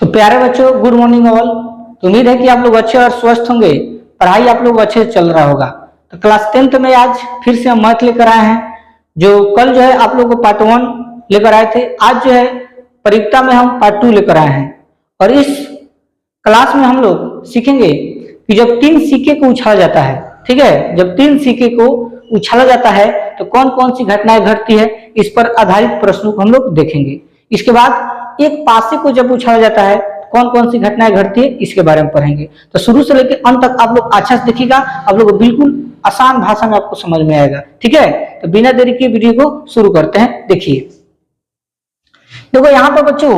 तो प्यारे बच्चों, गुड मॉर्निंग ऑल। तो उम्मीद है कि आप लोग अच्छे और स्वस्थ होंगे, पढ़ाई आप लोग अच्छे से चल रहा होगा। तो क्लास 10th में आज फिर से हम मैथ लेकर आए हैं। जो कल जो है आप लोगों को पार्ट 1 लेकर आए थे, आज जो है परीक्षा में हम पार्ट 2 लेकर आए हैं। और इस क्लास में हम लोग सीखेंगे कि जब 3 सिक्के को उछाला जाता है, ठीक है, जब 3 सिक्के को उछाला जाता है तो कौन कौन सी घटनाएं घटती है, इस पर आधारित प्रश्नों को हम लोग देखेंगे। इसके बाद एक पासे को जब उछाला जाता है कौन कौन सी घटनाएं घटती है, इसके बारे में पढ़ेंगे। तो शुरू से लेकर अंत तक आप लोग अच्छा से देखिएगा, आप लोग को बिल्कुल आसान भाषा में आपको समझ में आएगा, ठीक है। तो बिना देरी के वीडियो को शुरू करते हैं। देखिए, देखो यहाँ पर बच्चों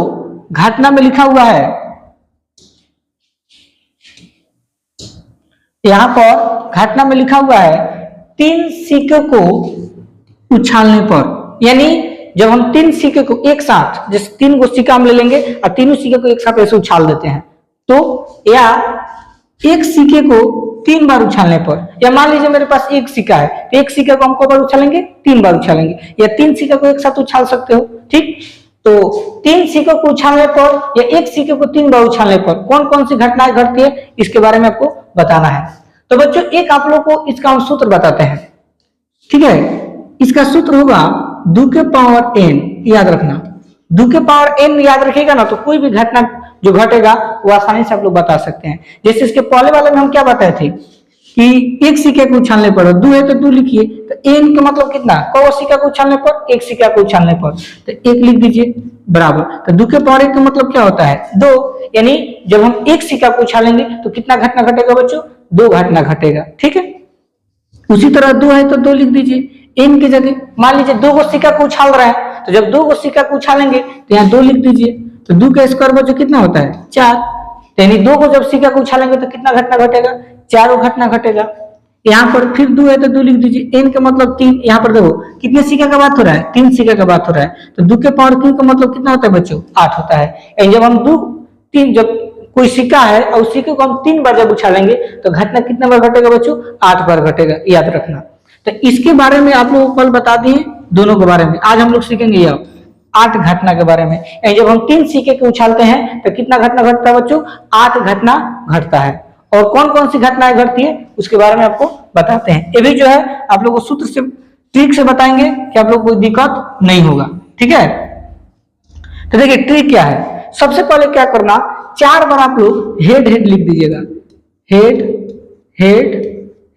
घटना में लिखा हुआ है, यहाँ पर घटना में लिखा हुआ है 3 सिक्के को उछालने पर, यानी जब हम 3 सिक्के को एक साथ, जैसे 3 को सिक्का हम ले लेंगे और तीनों सिक्के को एक साथ ऐसे उछाल देते हैं, तो या एक सिक्के को 3 बार उछालने पर, या मान लीजिए मेरे पास एक सिक्का है तो एक सिक्के को हम कब बार उछालेंगे, 3 बार उछालेंगे, या 3 सिक्के को एक साथ उछाल सकते हो, ठीक। तो 3 सिक्के को उछालने पर या एक सिक्के को 3 बार उछालने पर कौन कौन सी घटनाएं घटती है, इसके बारे में आपको बताना है। तो बच्चों एक आप लोग को इसका हम सूत्र बताते हैं, ठीक है। इसका सूत्र होगा 2 के पावर n, याद रखना। 2 के पावर n याद रखिएगा ना, तो कोई भी घटना जो घटेगा वो आसानी से आप लोग बता सकते हैं। जैसे इसके पहले वाले में हम क्या बताए थे कि एक सिक्के को उछालने पर 2 है तो 2 लिखिए, तो n का मतलब कितना, कौ सिक्का को उछालने पर, एक सिक्का को उछालने पर, तो 1 लिख दीजिए बराबर। तो 2 के पावर 1 का मतलब क्या होता है, 2, यानी जब हम एक सिक्का को उछालेंगे तो कितना घटना घटेगा बच्चों, 2 घटना घटेगा, ठीक है। उसी तरह 2 है तो 2 लिख दीजिए n की जगह। मान लीजिए 2 को सिक्का को उछाल रहा है, तो जब 2 को सिक्का को उछालेंगे तो यहाँ 2 लिख दीजिए, तो 2 का स्क्वायर बच्चों कितना होता है, 4। यानी 2 को जब सिक्का को उछालेंगे तो कितना घटना घटेगा, 4 घटना घटेगा। यहाँ पर फिर 2 है तो 2 लिख दीजिए, n का मतलब 3। यहाँ पर देखो कितने सिक्का का बात हो रहा है, 3 सिक्का का बात हो रहा है, तो 2 के पावर 3 का मतलब कितना होता है बच्चों, 8 होता है। जब हम 3 जब कोई सिक्का है और उस सिक्के को हम 3 बार जब उछालेंगे तो घटना कितने बार घटेगा बच्चों, 8 बार घटेगा, याद रखना। तो इसके बारे में आप लोगों को कल बता दिए, दोनों के बारे में आज हम लोग सीखेंगे ये 8 घटना के बारे में। जब हम 3 सिक्के को उछालते हैं तो कितना घटना घटता है बच्चों, 8 घटना घटता है। और कौन कौन सी घटनाएं घटती है उसके बारे में आपको बताते हैं। ये भी जो है आप लोग को सूत्र से ट्रिक से बताएंगे कि आप लोग को कोई दिक्कत नहीं होगा, ठीक है। तो देखिए ट्रिक क्या है, सबसे पहले क्या करना, 4 बार आप लोग हेड हेड लिख दीजिएगा, हेड हेड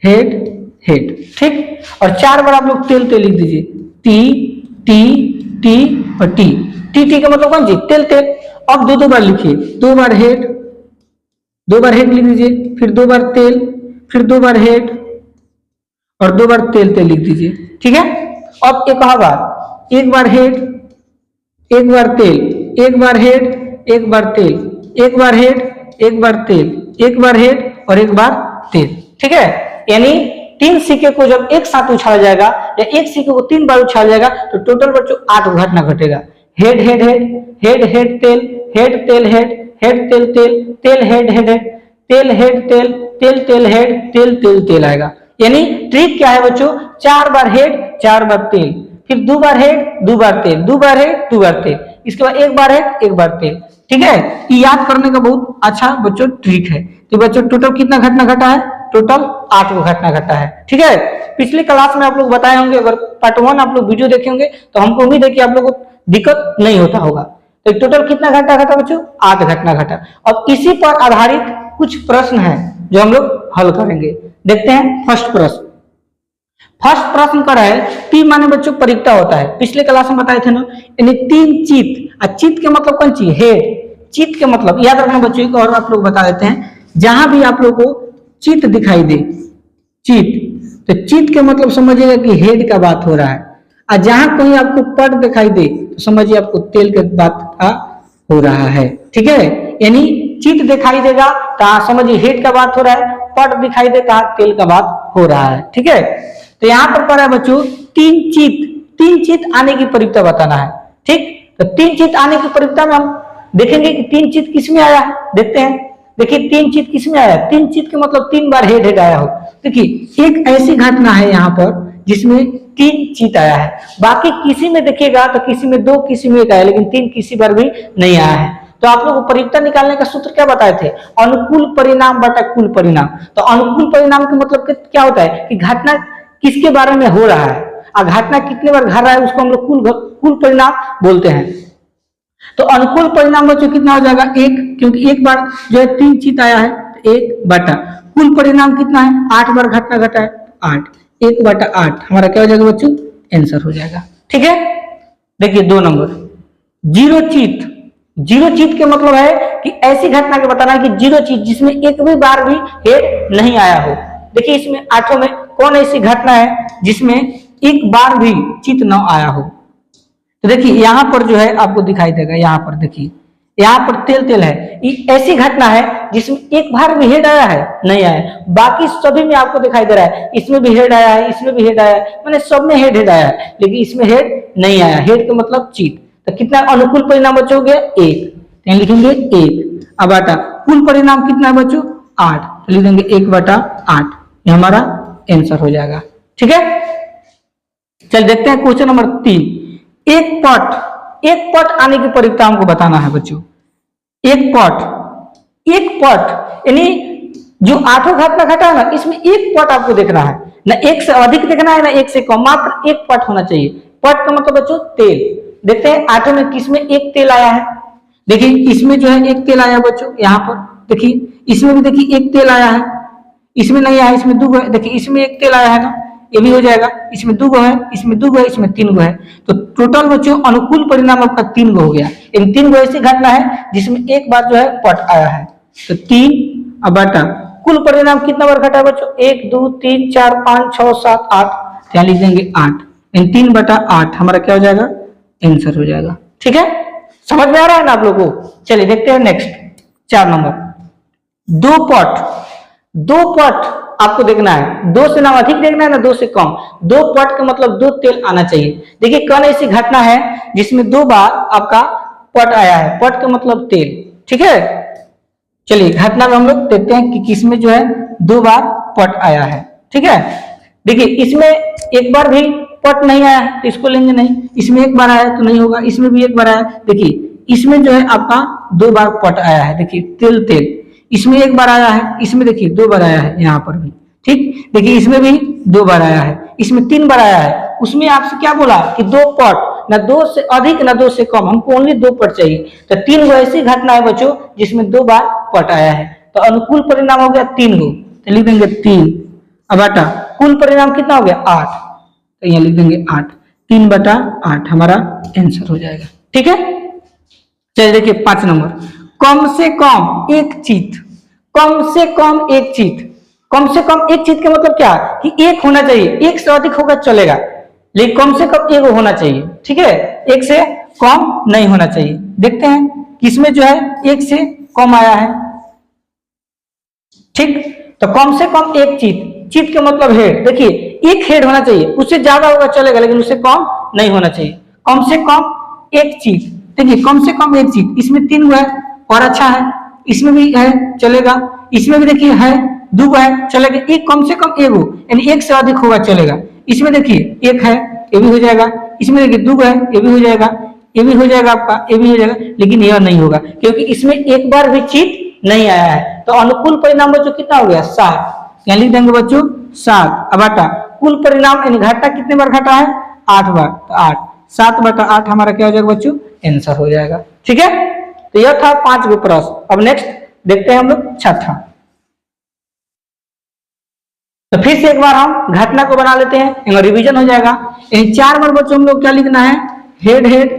हेड हेड, ठीक। और 4 बार आप लोग तेल तेल लिख दीजिए, टी टी टी और टी टी टी का मतलब कौन सी, तेल तेल। अब 2 बार लिखिए, 2 बार हेड, 2 बार हेड लिख दीजिए, फिर 2 बार तेल, फिर 2 बार हेड और 2 बार तेल तेल लिख दीजिए, ठीक है। अब एक बार, 1 बार हेड, 1 बार तेल, 1 बार हेड, 1 बार तेल, 1 बार हेड, 1 बार तेल, 1 बार हेड और 1 बार तेल, ठीक है। यानी 3 सिक्के को जब एक साथ उछाला जाएगा या एक सिक्के को 3 बार उछाला जाएगा तो टोटल बच्चों 8 घटना घटेगा। Head head head, head head तेल, हेड तेल हेड, हेड तेल तेल, तेल हेड हेड हेड, तेल हेड तेल, तेल तेल हेड, तेल तेल तेल आएगा। यानी ट्रिक क्या है बच्चों, 4 बार हेड, 4 बार तेल, फिर 2 बार हेड, 2 बार तेल, 2 बार हेड, 2 बार तेल, इसके बाद 1 बार हेड, 1 बार तेल, ठीक है। ये याद करने का बहुत अच्छा बच्चों ट्रिक है। तो बच्चों टोटल कितना घटना घटा है, टोटल 8 घटना घटा है, ठीक है। पिछले क्लास में आप लोग बताए होंगे, अगर पार्ट 1 आप लोग वीडियो देखे होंगे तो हमको उम्मीद है कि आप लोगों को दिक्कत नहीं होता होगा। तो टोटल कितना घटना घटा बच्चों, 8 घटना घटा। अब इसी पर आधारित कुछ प्रश्न है जो हम लोग हल करेंगे। देखते हैं फर्स्ट प्रश्न। फर्स्ट प्रश्न का है, पी माने बच्चों परीक्षा होता है, पिछले क्लास में बताए थे ना, यानी 3 चित्त। चित्त के मतलब कौन सी, हेड। चित्त के मतलब याद रखना बच्चों, एक और आप लोग बता देते हैं, जहां भी आप लोग को चित्त दिखाई दे, चित्त, तो चित्त के मतलब समझिएगा कि हेड का बात हो रहा है। और जहां कोई आपको पट दिखाई दे तो समझिए आपको तेल के बात का हो रहा है, ठीक है। यानी चित्त दिखाई देगा तो समझिए हेड का बात हो रहा है, पट दिखाई देगा तेल का बात हो रहा है, ठीक है। तो यहाँ पर पढ़ा है बच्चों 3 चित्त आने की परीक्षा बताना है, ठीक। तो 3 चित्त आने की परीक्षा में हम देखेंगे कि 3 चित्त किस में आया है, देखते हैं। देखिए 3 चित्त किस में आया, 3 चित्त के मतलब 3 बार हेड हेड आया हो। देखिए एक ऐसी घटना है यहाँ पर जिसमें 3 चित्त आया है, बाकी किसी में देखिएगा तो किसी में 2, किसी में 1 आया, लेकिन 3 किसी बार भी नहीं आया है। तो आप लोग परियुक्ता निकालने का सूत्र क्या बताए थे, अनुकूल परिणाम बटा कुल परिणाम। तो अनुकूल परिणाम का मतलब क्या होता है कि घटना किसके बारे में हो रहा है और घटना कितने बार घट रहा है उसको हम लोग कुल परिणाम बोलते हैं। तो अनुकूल परिणाम बच्चों कितना हो जाएगा, एक, क्योंकि एक बार जो है 3 चित आया है, एक बटा कुल परिणाम कितना है, 8 बार घटना घटा है, 8, 1 बटा 8 हमारा क्या हो जाएगा बच्चों, आंसर हो जाएगा। ठीक है, देखिए 2 नंबर, जीरो चित। जीरो चित के मतलब है कि ऐसी घटना के बताना है कि जीरो चित जिसमें एक भी बार भी हेड नहीं आया हो। देखिए इसमें 8 में कौन ऐसी घटना है जिसमें एक बार भी चित न आया हो। तो देखिए यहां पर जो है आपको दिखाई देगा, यहां पर देखिए, यहां पर तेल तेल है, ये ऐसी घटना है जिसमें एक बार भी हेड आया है, नहीं आया, बाकी सभी में आपको दिखाई दे रहा है, इसमें भी हेड आया है, इसमें भी हेड आया है, मैंने सब में हेड आया है, लेकिन इसमें हेड नहीं आया। हेड का मतलब चीट। तो कितना अनुकूल परिणाम बच्चों हो गया, 1, तो लिखेंगे 1। अब आता कुल परिणाम कितना है बच्चों, 8, तो लिख देंगे 1 बटा 8, ये हमारा आंसर हो जाएगा। ठीक है, चल देखते हैं क्वेश्चन नंबर 3। एक पट आने की परियुक्ता हमको बताना है बच्चों। एक पट यानी जो 8 घटना घटा है ना, इसमें एक पट आपको देखना है, ना एक से अधिक देखना है ना एक से कम, मात्र एक पट होना चाहिए। पट का मतलब बच्चों तेल। देखते हैं 8 में किसमें एक तेल आया है। देखिए इसमें जो है एक तेल आया बच्चों, यहाँ पर देखिए, इसमें भी देखिए एक तेल आया है, इसमें नहीं आया, इसमें 2 है। देखिए इसमें एक तेल आया है ना, ये भी हो जाएगा, इसमें 2 है, इसमें 2 है, इसमें 3 है। तो टोटल बच्चों अनुकूल परिणाम आपका 3 हो गया। इन 3 ऐसी घटना है जिसमें एक बार जो है पट आया है, तो 3 अब बटा कुल परिणाम कितना बार घटा है बच्चों, 1 2 3 4 5 6 7 8, यहाँ लिख देंगे 8, इन 3 बटा 8 हमारा क्या हो जाएगा, आंसर हो जाएगा। ठीक है, समझ में आ रहा है ना आप लोगों को। चलिए देखते हैं नेक्स्ट 4 नंबर, दो पट आपको देखना है, 2 से ना अधिक देखना है ना 2 से कम। 2 पट का मतलब 2 तेल आना चाहिए। देखिए कौन ऐसी घटना है जिसमें 2 बार आपका पट आया है, पट का मतलब तेल। ठीक है, चलिए घटना में हम लोग देखते हैं कि किसमें जो है 2 बार पट आया है। ठीक है, देखिए इसमें एक बार भी पट नहीं आया है तो इसको लेंगे नहीं, इसमें एक बार आया तो नहीं होगा, इसमें भी एक बार आया। देखिए इसमें जो है आपका 2 बार पट आया है, देखिए तेल तेल, इसमें एक बार आया है, इसमें देखिए 2 बार आया है, यहाँ पर भी। ठीक, देखिए इसमें भी 2 बार आया है, इसमें 3 बार आया है। उसमें आपसे क्या बोला कि 2 पट, ना 2 से अधिक ना 2 से कम, हमको ओनली 2 पट चाहिए। तो 3 गो ऐसी घटना है बच्चों जिसमें 2 बार पट आया है, तो अनुकूल परिणाम हो गया 3 गो, तो लिख देंगे 3। अब बटा कुल परिणाम कितना हो गया, 8, तो यहाँ लिख देंगे 8, 3 बटा 8 हमारा आंसर हो जाएगा। ठीक है, चलिए देखिए 5 नंबर, कम से कम एक चित। कम से कम एक चित, कम से कम एक चित का मतलब क्या कि एक होना चाहिए, एक से अधिक होगा चलेगा, लेकिन कम से कम एक होना चाहिए। ठीक है, एक से कम नहीं होना चाहिए। देखते हैं किसमें जो है एक से कम आया है। ठीक, तो कम से कम एक चित, चित का मतलब हेड, देखिए एक हेड होना चाहिए, उससे ज्यादा होगा चलेगा लेकिन उससे कम नहीं होना चाहिए। कम से कम एक चित, देखिए कम से कम एक चित, इसमें 3 गो है और अच्छा है, इसमें भी है चलेगा, इसमें भी देखिए है 2 गो है चलेगा, एक कम से कम एक हो, यानी एक से अधिक होगा चलेगा। इसमें देखिए एक है, ये भी हो जाएगा, इसमें देखिए 2 गो है, ये भी हो जाएगा, ये भी हो जाएगा आपका, ये भी हो जाएगा, लेकिन यह नहीं होगा क्योंकि इसमें एक बार भी चित नहीं आया है। तो अनुकूल परिणाम बच्चों कितना हो गया, 7, यहाँ लिख देंगे बच्चों 7। अब बटा कुल परिणाम यानी घटा कितने बार घटा है, 8 बार, तो 8, 7 बटा 8 हमारा क्या हो जाएगा बच्चों, आंसर हो जाएगा। ठीक है, तो यह था 5 गो प्रश्न। अब नेक्स्ट देखते हैं हम लोग 6था। तो फिर से एक बार हम घटना को बना लेते हैं, रिवीजन हो जाएगा। 4 बार बच्चों हम लोग क्या लिखना है, हेड हेड,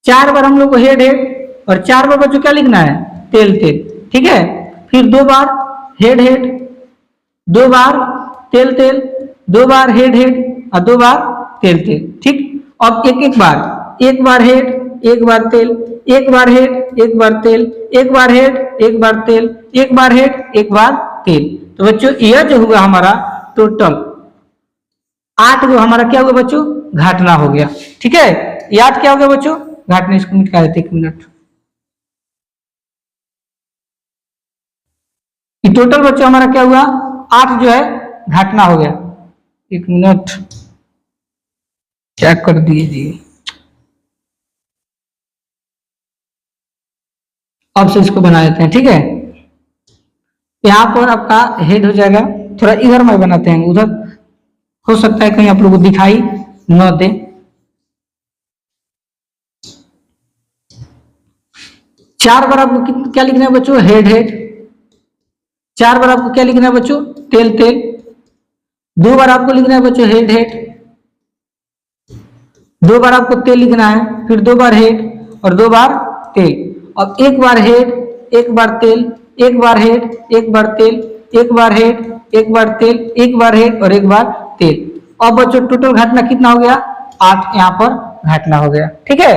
4 बार हम लोग को हेड हेड, और 4 बार बच्चों क्या लिखना है, तेल तेल। ठीक है, फिर 2 बार हेड हेड, 2 बार तेल तेल, 2 बार हेड हेड और 2 बार तेल तेल। ठीक, अब एक एक बार हेड, एक बार तेल, एक बार हेड, एक बार तेल, एक बार हेड, एक बार तेल, एक बार हेड, एक बार तेल। तो बच्चों यह जो हुआ हमारा टोटल 8 जो हमारा क्या हुआ बच्चों, घटना हो गया। ठीक है, याद क्या हो गया बच्चों, घटना, इसको मिटा देते 1 मिनट। टोटल बच्चों हमारा क्या हुआ, 8 जो है घटना हो गया। 1 मिनट चेक कर दीजिए। अब से इसको बना देते हैं, ठीक है। यहाँ पर आपका हेड हो जाएगा, थोड़ा इधर में बनाते हैं, उधर हो सकता है कहीं आप लोगों को दिखाई न दे। चार बार आपको क्या लिखना है बच्चों, हेड हेड। चार बार आपको क्या लिखना है बच्चों, तेल तेल। दो बार आपको लिखना है बच्चों हेड हेड, दो बार आपको तेल लिखना है, फिर दो बार हेड और दो बार तेल। अब एक बार हेड, एक बार तेल, एक बार हेड, एक बार तेल, एक बार हेड, एक बार तेल, एक बार हेड और एक बार तेल। अब बच्चों टोटल घटना कितना हो गया, 8 यहाँ पर घटना हो गया, ठीक है।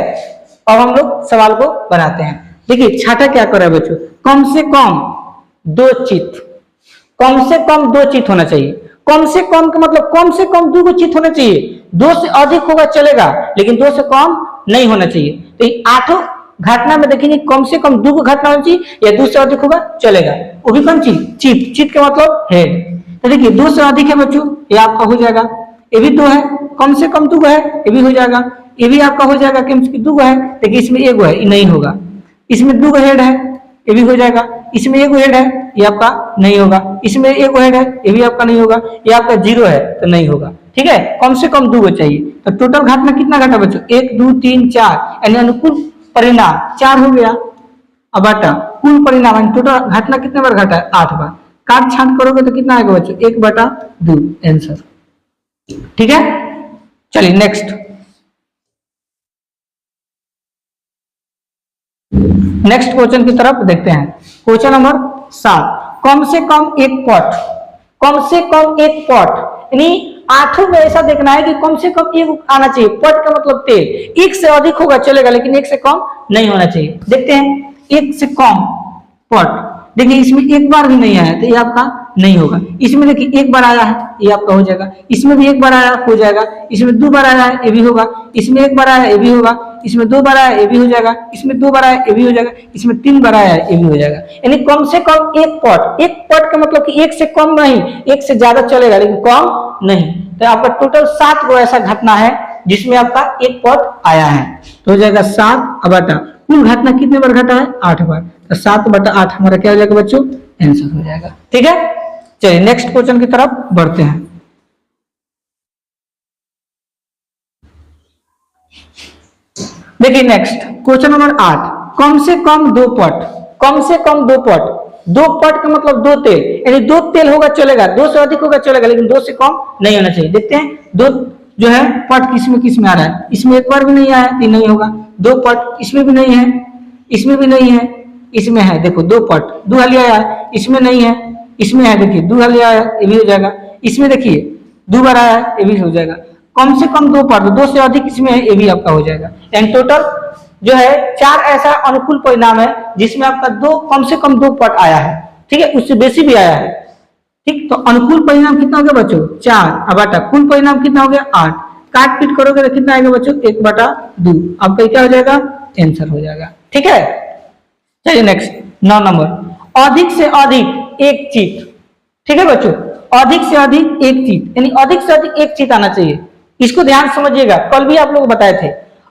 अब हम लोग सवाल को बनाते हैं। देखिए छठा क्या कर रहा है बच्चों, कम से कम दो चित, कम से कम दो चित होना चाहिए। कम से कम का मतलब कम से कम दो चित होना चाहिए, दो से अधिक होगा चलेगा लेकिन दो से कम नहीं होना चाहिए। तो आठों घटना में देखेंगे कम से कम दो घटना होनी चाहिए या दो से अधिक होगा चलेगा, वो भी कौन चीज, चित। चित का मतलब हेड। तो देखिए दो से अधिक है बच्चों, ये आपका हो जाएगा, ये भी दो है, कम से कम दो है, ये भी हो जाएगा, ये भी आपका हो जाएगा, कम से दो है, लेकिन इसमें एक है, ये नहीं होगा। इसमें दो हेड है, ये भी हो जाएगा। इसमें एक हेड है, ये आपका नहीं होगा। इसमें एक हेड है, ये भी आपका नहीं होगा। ये आपका जीरो है तो नहीं होगा, ठीक है। कम से कम दो चाहिए। तो टोटल घटना कितना घटा बच्चों, 1 2 3 4, यानी अनुकूल परिणाम 4 हो गया। अब बटा कुल परिणाम यानी टोटल घटना कितने बार घटा है, 8 बार। काट छांट करोगे तो कितना आएगा बच्चों, 1/2 आंसर, ठीक है। चलिए नेक्स्ट, नेक्स्ट क्वेश्चन की तरफ देखते हैं। क्वेश्चन नंबर 7, कम से कम एक पॉट, कम से कम एक पॉट, यानी आठों में ऐसा देखना है कि कम से कम एक आना चाहिए। पॉट का मतलब तेल, एक से अधिक होगा चलेगा लेकिन एक से कम नहीं होना चाहिए। देखते हैं, एक से कम पॉट, देखिए इसमें एक बार भी नहीं आया तो ये आपका नहीं होगा। इसमें देखिए एक बार आया है, ये आपका हो जाएगा। इसमें भी एक बार आया हो जाएगा। इसमें दो बार आया है, ये भी होगा। इसमें एक बार आया ये भी होगा। इसमें दो बार आया ये भी हो जाएगा। इसमें दो बार आया ये भी हो जाएगा। इसमें 3 बार आया ये भी हो जाएगा। यानी कम से कम एक पॉट, एक पॉट का मतलब कि एक से कम नहीं, एक से ज्यादा चलेगा लेकिन कम नहीं। तो आपका टोटल 7 गो ऐसा घटना है जिसमें आपका एक पॉट आया है, तो हो जाएगा 7 बटा कुल घटना कितने बार घटा है, 8 बार। तो 7/8 हमारा क्या हो जाएगा बच्चों, आंसर हो जाएगा, ठीक है। चलिए नेक्स्ट क्वेश्चन की तरफ बढ़ते हैं। देखिए नेक्स्ट क्वेश्चन नंबर 8, कम से कम दो पट, कम से कम दो पट। दो पट का मतलब दो तेल, यानी दो तेल होगा चलेगा, दो से अधिक होगा चलेगा लेकिन दो से कम नहीं होना चाहिए। देखते हैं दो जो है पट किस में आ रहा है। इसमें एक बार भी नहीं आया तो नहीं होगा। दो पट इसमें भी नहीं है, इसमें भी नहीं है, इसमें है। देखो दो पट, दो हलिया आया है, इसमें नहीं है, इसमें है। देखिए दो हलिया आया ये भी हो जाएगा। इसमें देखिए दो बार आया ये भी हो जाएगा। कम से कम दो पट, दो से अधिक इसमें है, ये भी आपका हो जाएगा। यानी टोटल जो है 4 ऐसा अनुकूल परिणाम है जिसमें आपका दो, कम से कम 2 पट आया है, ठीक है, उससे बेसी भी आया है, ठीक। तो अनुकूल परिणाम कितना हो गया बच्चों, 4 बटा कुल परिणाम कितना हो गया 8। काट पीट करोगे तो कितना आएगा बच्चों, 1/2। आपका क्या हो जाएगा, आंसर हो जाएगा, ठीक है। चलिए नेक्स्ट 9 नंबर, अधिक से अधिक एक चित, ठीक है बच्चों। अधिक से अधिक एक चित, यानी अधिक से अधिक एक चित आना चाहिए। इसको ध्यान समझिएगा, कल भी आप लोग बताए थे।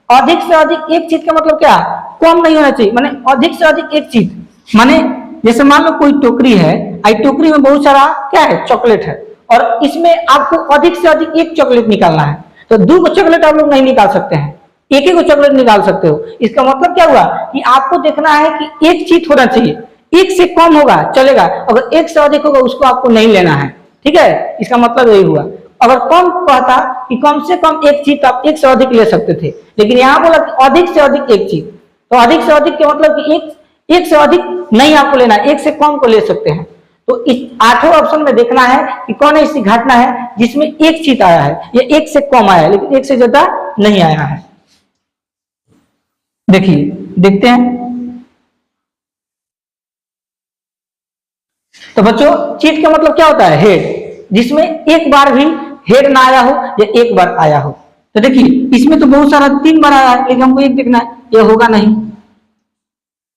अधिक से अधिक एक चित का मतलब क्या, कम नहीं होना चाहिए। माने अधिक से अधिक एक चित, माने जैसे मान लो कोई टोकरी है, आई टोकरी में बहुत सारा क्या है, चॉकलेट है, और इसमें आपको अधिक से अधिक एक चॉकलेट निकालना है। तो 2 चॉकलेट आप लोग नहीं निकाल सकते हैं, एक ही को चॉकलेट निकाल सकते हो। इसका मतलब क्या हुआ कि आपको देखना है कि एक चित होना चाहिए, एक से कम होगा चलेगा, अगर एक से अधिक होगा उसको आपको नहीं लेना है, ठीक है। इसका मतलब यही हुआ। अगर कम कहता कि कम से कम एक चित आप एक से अधिक ले सकते थे, लेकिन यहाँ बोला कि अधिक से अधिक एक चित। तो अधिक से अधिक के मतलब कि एक से अधिक नहीं आपको लेना, एक से कम को ले सकते हैं। तो इस 8वें ऑप्शन में देखना है कि कौन ऐसी घटना है जिसमें एक चित आया है या एक से कम आया है लेकिन एक से ज्यादा नहीं आया है। देखिए देखते हैं। तो बच्चों चित का मतलब क्या होता है, हेड, जिसमें एक बार भी हेड ना आया हो या एक बार आया हो। तो देखिए इसमें तो बहुत सारा 3 बार आया है लेकिन हमको एक देखना है, ये होगा नहीं,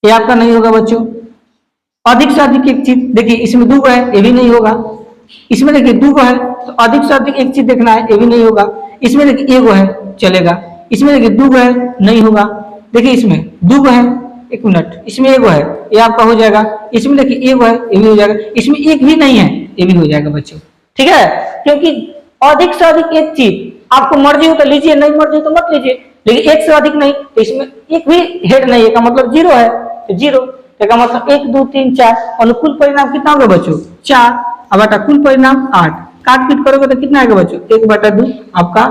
ये आपका नहीं होगा बच्चों। अधिक से अधिक एक चित, देखिए इसमें 2 है, ये भी नहीं होगा। इसमें देखिए 2 है तो अधिक से अधिक एक चित देखना है, ये भी नहीं होगा। इसमें देखिए 1 है चलेगा, इसमें देखिए 2 है नहीं होगा। देखिए इसमें 2 है एक मिनट, इसमें एगो है, ये आपका हो जाएगा। इसमें देखिए एगो है, ये भी हो जाएगा। इसमें एक भी नहीं है, ये भी हो जाएगा बच्चों। ठीक है, क्योंकि अधिक से अधिक एक चीज आपको मर्जी हो तो लीजिए, नहीं मर्जी तो मत लीजिए, लेकिन एक से अधिक नहीं, तो इसमें एक भी हेड नहीं है का मतलब जीरो है, तो जीरो का मतलब 1 2 3 4। अनुकूल परिणाम कितना होगा बच्चों? 4। अब बटा कुल परिणाम 8, काट पीट करोगे तो कितना आएगा बच्चों? 1/2 आपका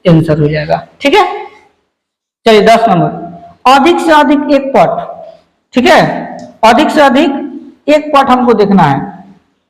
आंसर हो जाएगा। ठीक है, चलिए 10 नंबर, अधिक से अधिक एक पट। ठीक है, अधिक से अधिक एक पट हमको देखना है,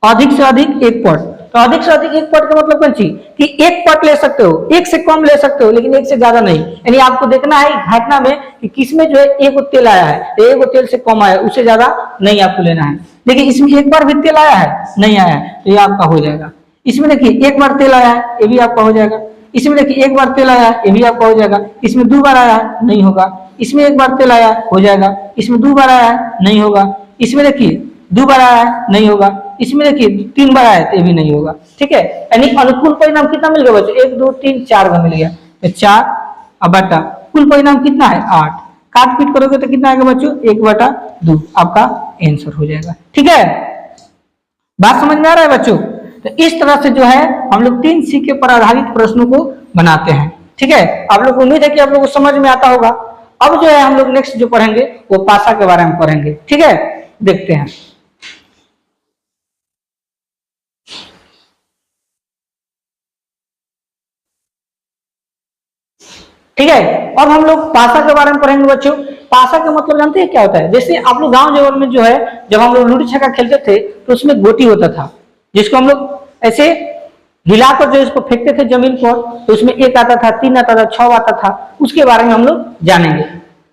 अधिक से अधिक एक पट। तो अधिक से अधिक एक पट का मतलब कौन सी कि एक पट ले सकते हो, एक से कम ले सकते हो, लेकिन एक से ज्यादा नहीं। यानी आपको देखना है घटना में कि किसमें जो है एक तेल आया है, एक तेल से कम आया, उससे ज्यादा नहीं आपको लेना है। देखिए इसमें एक बार भी तेल आया है, नहीं आया है, तो ये आपका हो जाएगा। इसमें देखिए एक बार तेल आया है, ये भी आपका हो जाएगा। इसमें देखिए एक बार तेल आया है, ये भी आपका हो जाएगा। इसमें 2 बार आया है, नहीं होगा। इसमें एक बार तेल आया हो जाएगा। इसमें 2 बार आया है, नहीं होगा। इसमें देखिए 2 बार आया है, नहीं होगा। इसमें देखिए 3 बार आया है, तो ये भी नहीं होगा। ठीक है, यानी अनुकूल परिणाम कितना मिल गया बच्चों? 1 2 3 4 का मिल गया, तो 4 अब बटा कुल परिणाम कितना है? 8। काट पीट करोगे तो कितना आएगा बच्चों? 1/2 आपका आंसर हो जाएगा। ठीक है, बात समझ में आ रहा है बच्चों? तो इस तरह से जो है हम लोग 3 सिक्के पर आधारित प्रश्नों को बनाते हैं। ठीक है, आप लोग को उम्मीद है कि आप लोग को समझ में आता होगा। अब जो है हम लोग नेक्स्ट जो पढ़ेंगे वो पासा के बारे में पढ़ेंगे। ठीक है, देखते हैं। ठीक है, अब हम लोग पासा के बारे में पढ़ेंगे बच्चों। पासा का मतलब जानते हैं क्या होता है? जैसे आप लोग गांव जगह में जो है, जब हम लोग लूडो छक्का खेलते थे तो उसमें गोटी होता था, जिसको हम लोग ऐसे हिलाकर जो इसको फेंकते थे जमीन पर, तो उसमें 1 आता था, 3 आता था, 6 आता था। उसके बारे में हम लोग जानेंगे।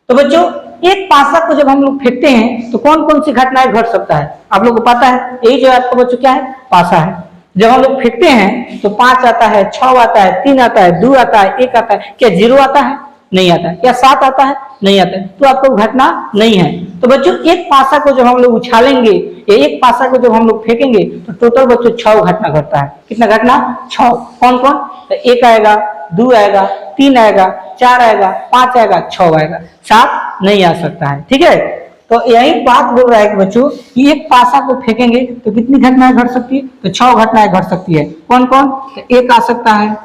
तो बच्चों एक पासा को जब हम लोग फेंकते हैं तो कौन कौन सी घटनाएं घट सकता है आप लोग को पता है? यही जो आपका बच्चों क्या है? पासा है। जब हम लोग फेंकते हैं तो 5 आता है, 6 आता है, 3 आता है, 2 आता है, 1 आता है। क्या 0 आता है? नहीं आता है। क्या 7 आता है? नहीं आता है। तो आपको घटना नहीं है। तो बच्चों एक पासा को जब हम लोग उछालेंगे या एक पासा को जब हम लोग फेंकेंगे तो टोटल बच्चों 6 घटना घटता है। कितना घटना? 6। कौन कौन? तो 1 आएगा, 2 आएगा, 3 आएगा, 4 आएगा, 5 आएगा, 6 आएगा, 7 नहीं आ सकता है। ठीक है, तो यही बात बोल रहा है कि बच्चों कि एक पासा को फेंकेंगे तो कितनी घटनाएं घट सकती है? तो 6 घटनाएं घट सकती है। कौन कौन? तो 1 आ सकता है,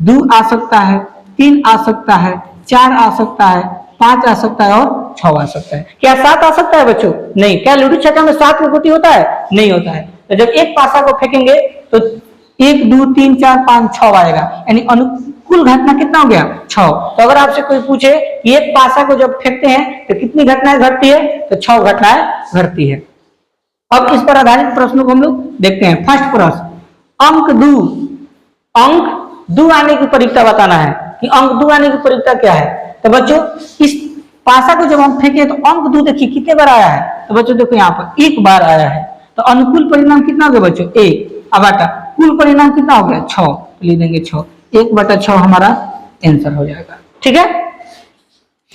2 आ सकता है, 3 आ सकता है, 4 आ सकता है, 5 आ सकता है और 6 आ सकता है। क्या 7 आ सकता है बच्चों? नहीं। क्या लूडो छक्का में 7 की गोटी होता है? नहीं होता है। तो जब एक पासा को फेंकेंगे तो 1 2 3 4 5 6 आएगा, यानी अनुकूल घटना कितना हो गया? 6। तो अगर आपसे कोई पूछे कि एक पासा को जब फेंकते हैं तो कितनी घटनाएं घटती है? तो 6 घटनाएं घटती है। अब इस पर आधारित प्रश्नों को हम लोग देखते हैं। फर्स्ट प्रश्न, अंक 2, अंक 2 आने की प्रयोक्ता बताना है कि अंक 2 आने की प्रयोक्ता क्या है। तो बच्चों इस पासा को जब हम फेंके तो अंक 2 देखिए कितने बार आया है? तो बच्चों देखो यहाँ पर 1 बार आया है। तो अनुकूल परिणाम कितना हो गया बच्चों? 1। अब बटा कुल परिणाम कितना हो गया? 6। लिख देंगे 6, 1/6 हमारा आंसर हो जाएगा। ठीक है,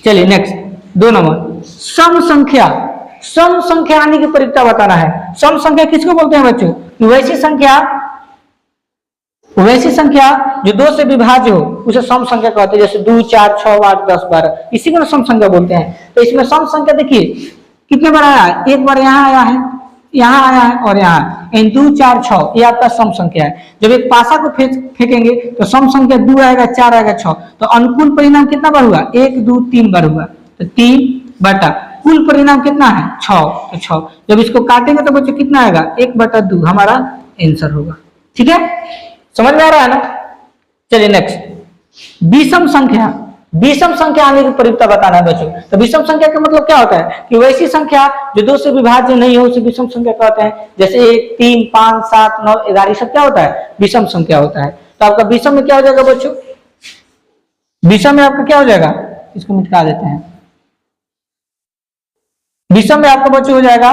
चलिए नेक्स्ट 2 नंबर, सम संख्या। सम संख्या आने की प्रयोक्ता बताना है। सम संख्या किसको बोलते हैं बच्चों? वैसी संख्या जो 2 से विभाज्य हो उसे सम संख्या कहते हैं। जैसे 2 4 6 8 10 12, इसी को सम संख्या बोलते हैं। तो इसमें सम संख्या देखिए कितने बार आया है? 1 बार यहाँ आया है, यहाँ आया है और यहाँ। 2 4 6 ये आपका सम संख्या है। जब एक पासा को फेंकेंगे तो सम संख्या 2 आएगा, 4 आएगा, 6। तो अनुकूल परिणाम कितना बार हुआ? 1 2 3 बार हुआ। तो 3 बटा कुल परिणाम कितना है? 6। तो 6 जब इसको काटेंगे तो बच्चों कितना आएगा? 1/2 हमारा आंसर होगा। ठीक है, समझ में आ रहा है ना? चलिए नेक्स्ट, विषम संख्या। विषम संख्या आने की प्रयोक्ता बताना है बच्चों। तो विषम संख्या का मतलब क्या होता है कि वैसी संख्या जो 2 से विभाज्य नहीं हो उसे विषम संख्या कहते हैं। जैसे 1 3 5 7 9 11 सब क्या होता है? विषम संख्या होता है। तो आपका विषम में क्या हो जाएगा बच्चों? विषम में आपका क्या हो जाएगा? इसको मिटा देते हैं। विषम में आपका बच्चों हो जाएगा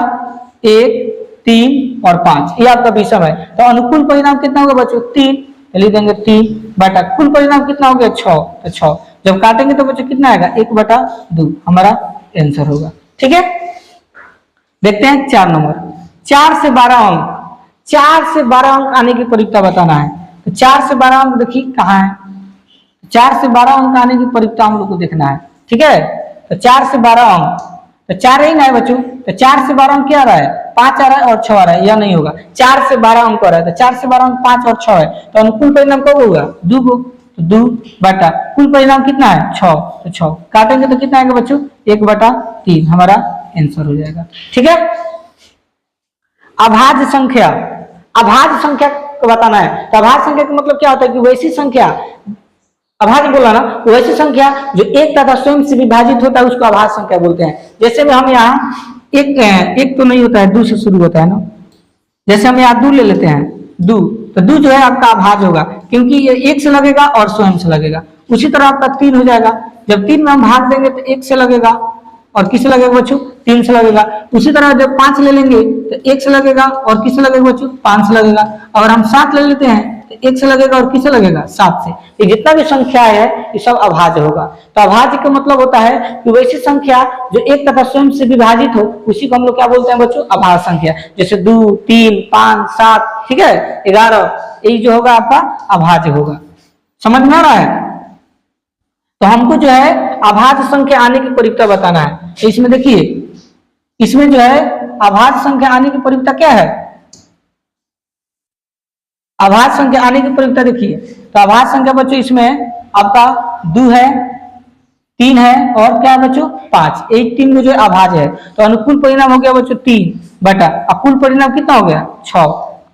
1 3 और 5, ये आपका विषम है। तो अनुकूल परिणाम कितना होगा बच्चों? 3। लिख देंगे 3 बटा कुल परिणाम कितना हो गया? 6। तो 6 जब काटेंगे तो बच्चों कितना आएगा? 1/2 हमारा आंसर होगा। ठीक है, देखते हैं 4 नंबर, 4 से 12 अंक। 4 से 12 अंक आने की प्रयोक्ता बताना है। तो 4 से 12 अंक देखिए कहाँ है? 4 से 12 अंक आने की प्रयोक्ता हम लोग को देखना है। ठीक है, तो 4 से 12 अंक तो 4 ही ना है बच्चों, तो 4 से 12 अंक क्या आ रहा है, 5 आ रहा है और 6 आ रहा है, यह नहीं होगा। 4 से 12 अंक आ रहा है, तो 4 से 12 अंक 5 और 6 है, तो अनुकूल परिणाम कब होगा, 2 को, तो 2 बटा कुल परिणाम कितना है 6, तो 6 काटेंगे तो कितना आएगा बच्चों, 1/3 हमारा आंसर हो जाएगा। ठीक है। अभाज्य संख्या, अभाज्य संख्या को बताना है, तो अभाज्य संख्या का मतलब क्या होता है कि वैसी संख्या, अभाज्य बोला ना, वैसी संख्या जो एक तथा स्वयं से विभाजित होता है उसको अभाज्य संख्या बोलते हैं। जैसे में हम यहाँ एक तो नहीं होता है, 2 से शुरू होता है ना, जैसे हम यहाँ 2 ले लेते हैं, 2, तो 2 जो है आपका अभाज्य होगा क्योंकि ये 1 से लगेगा और स्वयं से लगेगा। उसी तरह आपका 3 हो जाएगा, जब 3 में हम भाग देंगे तो 1 से लगेगा और किससे लगेगा बच्चों, 3 से लगेगा। उसी तरह जब 5 ले लेंगे तो 1 से लगेगा और किससे लगेगा बच्चों, 5 से लगेगा। अगर हम 7 ले लेते हैं तो 1 से लगेगा और किससे लगेगा, 7 से। ये जितना भी संख्या है ये सब अभाज्य होगा। तो अभाज्य का मतलब होता है कि वैसी संख्या जो एक तथा स्वयं से विभाजित हो उसी को हम लोग क्या बोलते हैं बच्चों, अभाज्य संख्या। जैसे 2, 3, 5, 7, ठीक है, 11, यही जो होगा आपका अभाज्य होगा। समझ में आ रहा है। तो हमको जो है अभाज्य संख्या आने की प्रयुक्ता बताना है। तो इसमें देखिए, इसमें जो है अभाज्य संख्या आने की प्रयुक्ता क्या है, अभाज्य संख्या आने की प्रयुक्ता देखिए। तो अभाज्य संख्या बच्चों इसमें आपका 2 है, 3 है और क्या है बच्चों, 5, एक 3 में जो अभाज्य है। तो अनुकूल परिणाम हो गया बच्चों 3 बटा, अकुल परिणाम कितना हो गया 6।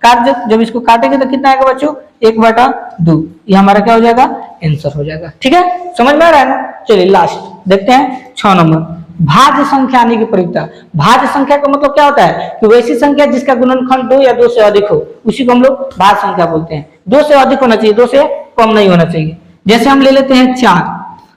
काट जब इसको काटेंगे तो कितना आएगा बच्चों, 1/2। ये हमारा क्या हो जाएगा, आंसर हो जाएगा। ठीक है, समझ में आ रहा है ना। चलिए लास्ट देखते हैं 6 नंबर, भाज्य संख्या आने की प्रयुक्ता। भाज्य संख्या का मतलब क्या होता है कि वैसी संख्या जिसका गुणनखंड 2 या 2 से अधिक हो उसी को हम लोग भाज्य संख्या बोलते हैं। 2 से अधिक होना चाहिए, 2 से कम नहीं होना चाहिए। जैसे हम ले लेते हैं 4,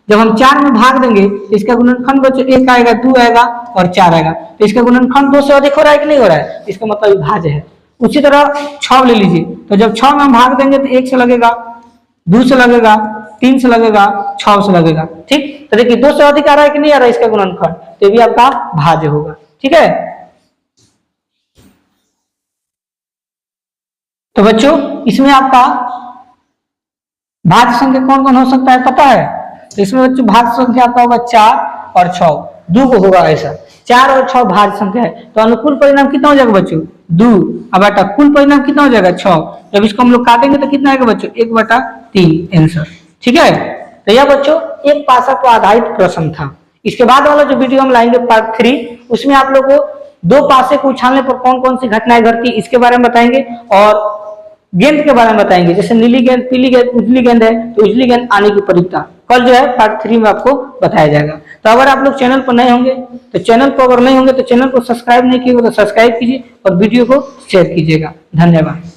जब हम 4 में भाग देंगे तो इसका गुणनखंड बच्चों 1 आएगा, 2 आएगा और 4 आएगा। तो इसका गुणनखंड 2 से अधिक हो रहा है कि नहीं हो रहा है, इसका मतलब भाज्य है। उसी तरह 6 ले लीजिए, तो जब 6 में हम भाग देंगे तो 1 से लगेगा, 2 से लगेगा, 3 से लगेगा, 6 से लगेगा। ठीक, तो देखिए 2 से अधिक आ रहा है कि नहीं आ रहा है इसका गुणनखंड, तो भी आपका भाज्य होगा। ठीक है। तो बच्चों इसमें आपका भाज्य संख्या कौन कौन हो सकता है पता है। तो इसमें बच्चों भाज्य संख्या आपका होगा 4 और 6, 2 को होगा ऐसा, 4 और 6 भाज्य संख्या है। तो अनुकूल परिणाम कितना हो जाएगा बच्चों, 2 बटा कुल परिणाम कितना हो जाएगा 6। जब इसको हम लोग काटेंगे तो कितना आएगा बच्चों, 1/3 आंसर। ठीक है। तो यह बच्चों एक पासा को आधारित प्रश्न था। इसके बाद वाला जो वीडियो हम लाएंगे पार्ट 3, उसमें आप लोगों को 2 पासे को उछालने पर कौन कौन सी घटनाएं घटती इसके बारे में बताएंगे और गेंद के बारे में बताएंगे। जैसे नीली गेंद, पीली गेंद, उजली गेंद है, तो उजली गेंद आने की प्रयुक्ता कल जो है पार्ट 3 में आपको बताया जाएगा। तो अगर आप लोग चैनल पर नए होंगे तो चैनल को, अगर नहीं होंगे तो चैनल को सब्सक्राइब नहीं किए तो सब्सक्राइब कीजिए और वीडियो को शेयर कीजिएगा। धन्यवाद।